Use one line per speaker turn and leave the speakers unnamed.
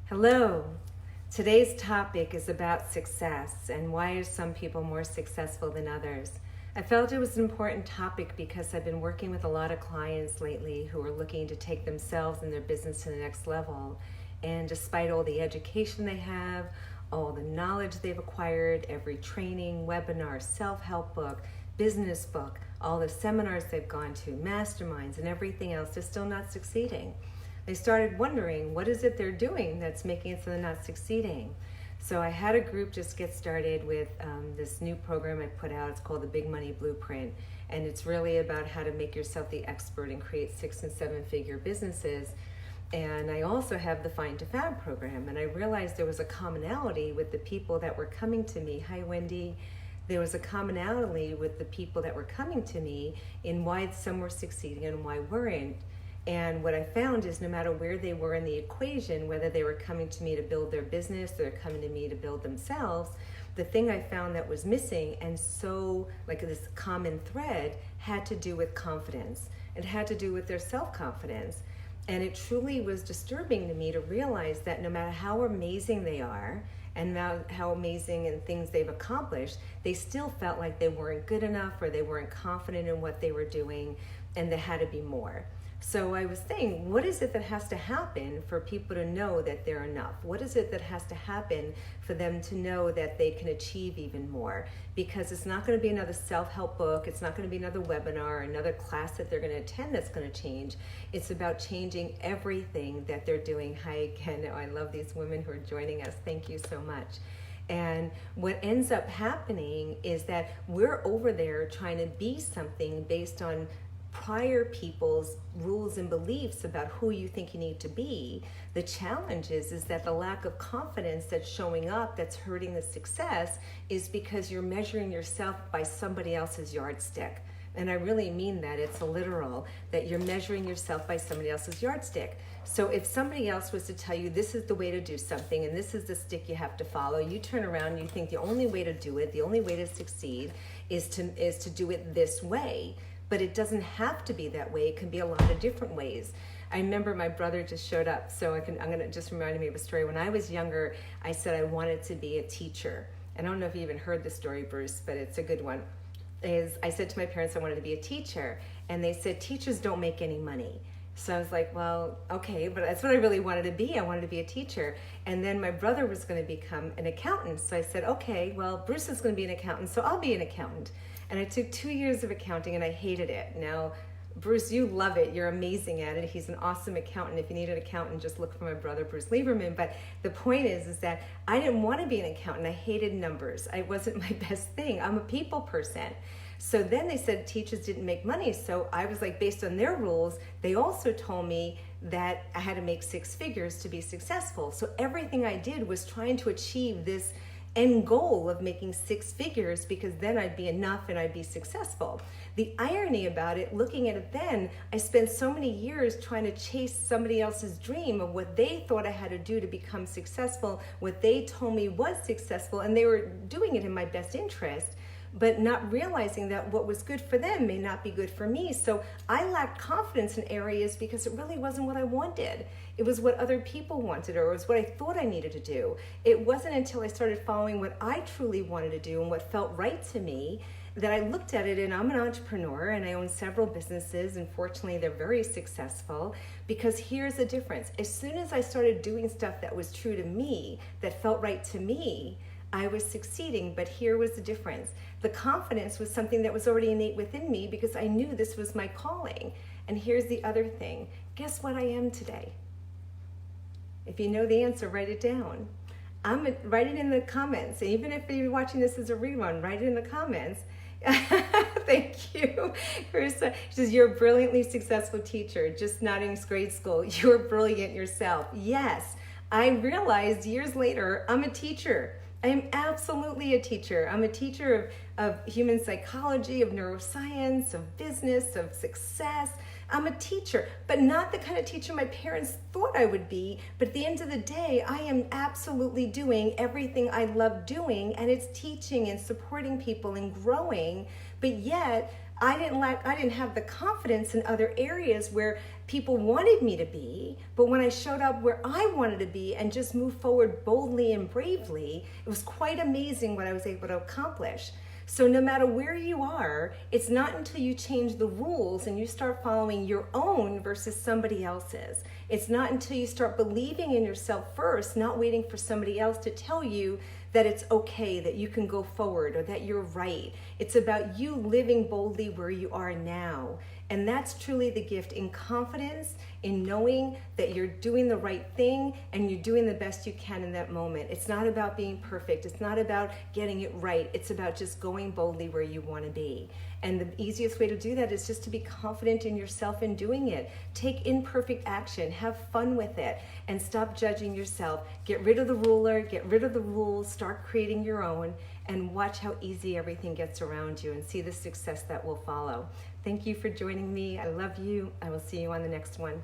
Hello. Today's topic is about success and why are some people more successful than others. I felt it was an important topic because I've been working with a lot of clients lately who are looking to take themselves and their business to the next level. And despite all the education they have, all the knowledge they've acquired, every training, webinar, self-help book, business book, all the seminars they've gone to, masterminds, and everything else, they're still not succeeding. They started wondering, what is it they're doing that's making it so they're not succeeding? So I had a group just get started with this new program I put out. It's called the Big Money Blueprint. And it's really about how to make yourself the expert and create 6- and 7-figure businesses. And I also have the Find to Fab program. And I realized there was a commonality with the people that were coming to me. Hi, Wendy. There was a commonality with the people that were coming to me in why some were succeeding and why weren't. And what I found is no matter where they were in the equation, whether they were coming to me to build their business, they're coming to me to build themselves, the thing I found that was missing, and so like this common thread, had to do with confidence. It had to do with their self-confidence. And it truly was disturbing to me to realize that no matter how amazing they are, and how amazing and things they've accomplished, they still felt like they weren't good enough or they weren't confident in what they were doing, and there had to be more. So I was saying, what is it that has to happen for people to know that they're enough? What is it that has to happen for them to know that they can achieve even more? Because it's not going to be another self-help book. It's not going to be another webinar, another class that they're going to attend that's going to change. It's about changing everything that they're doing. Hi again. I love these women who are joining us. Thank you so much. And what ends up happening is that we're over there trying to be something based on prior people's rules and beliefs about who you think you need to be. The challenge is that the lack of confidence that's showing up, that's hurting the success, is because you're measuring yourself by somebody else's yardstick. And I really mean that. It's literal, that you're measuring yourself by somebody else's yardstick. So if somebody else was to tell you this is the way to do something and this is the stick you have to follow, you turn around and you think the only way to do it, the only way to succeed is to do it this way. But it doesn't have to be that way. It can be a lot of different ways. I remember my brother just showed up, so I'm gonna just remind me of a story. When I was younger, I said I wanted to be a teacher. I don't know if you even heard the story, Bruce, but it's a good one. I said to my parents I wanted to be a teacher, and they said teachers don't make any money. So I was like, well, okay, but that's what I really wanted to be. I wanted to be a teacher. And then my brother was going to become an accountant. So I said, okay, well, Bruce is going to be an accountant, so I'll be an accountant. And I took 2 years of accounting and I hated it. Now, Bruce, you love it. You're amazing at it. He's an awesome accountant. If you need an accountant, just look for my brother, Bruce Lieberman. But the point is that I didn't want to be an accountant. I hated numbers. It wasn't my best thing. I'm a people person. So then they said teachers didn't make money. So I was like, based on their rules, they also told me that I had to make 6 figures to be successful. So everything I did was trying to achieve this end goal of making 6 figures, because then I'd be enough and I'd be successful. The irony about it, looking at it then, I spent so many years trying to chase somebody else's dream of what they thought I had to do to become successful, what they told me was successful, and they were doing it in my best interest, but not realizing that what was good for them may not be good for me. So I lacked confidence in areas because it really wasn't what I wanted. It was what other people wanted, or it was what I thought I needed to do. It wasn't until I started following what I truly wanted to do and what felt right to me that I looked at it, and I'm an entrepreneur and I own several businesses, and fortunately they're very successful, because here's the difference. As soon as I started doing stuff that was true to me, that felt right to me, I was succeeding. But here was the difference. The confidence was something that was already innate within me because I knew this was my calling. And here's the other thing. Guess what I am today? If you know the answer, write it down. Write it in the comments. And even if you're watching this as a rerun, write it in the comments. Thank you. She says, you're a brilliantly successful teacher, just not in grade school. You're brilliant yourself. Yes, I realized years later, I'm a teacher. I am absolutely a teacher. I'm a teacher of human psychology, of neuroscience, of business, of success. I'm a teacher, but not the kind of teacher my parents thought I would be. But at the end of the day, I am absolutely doing everything I love doing, and it's teaching and supporting people and growing. But yet, I didn't have the confidence in other areas where people wanted me to be, but when I showed up where I wanted to be and just moved forward boldly and bravely, it was quite amazing what I was able to accomplish. So no matter where you are, it's not until you change the rules and you start following your own versus somebody else's. It's not until you start believing in yourself first, not waiting for somebody else to tell you that it's okay, that you can go forward, or that you're right. It's about you living boldly where you are now. And that's truly the gift, in confidence, in knowing that you're doing the right thing and you're doing the best you can in that moment. It's not about being perfect. It's not about getting it right. It's about just going boldly where you want to be. And the easiest way to do that is just to be confident in yourself and doing it. Take imperfect action, have fun with it, and stop judging yourself. Get rid of the ruler, get rid of the rules, start creating your own, and watch how easy everything gets around you and see the success that will follow. Thank you for joining me. I love you. I will see you on the next one.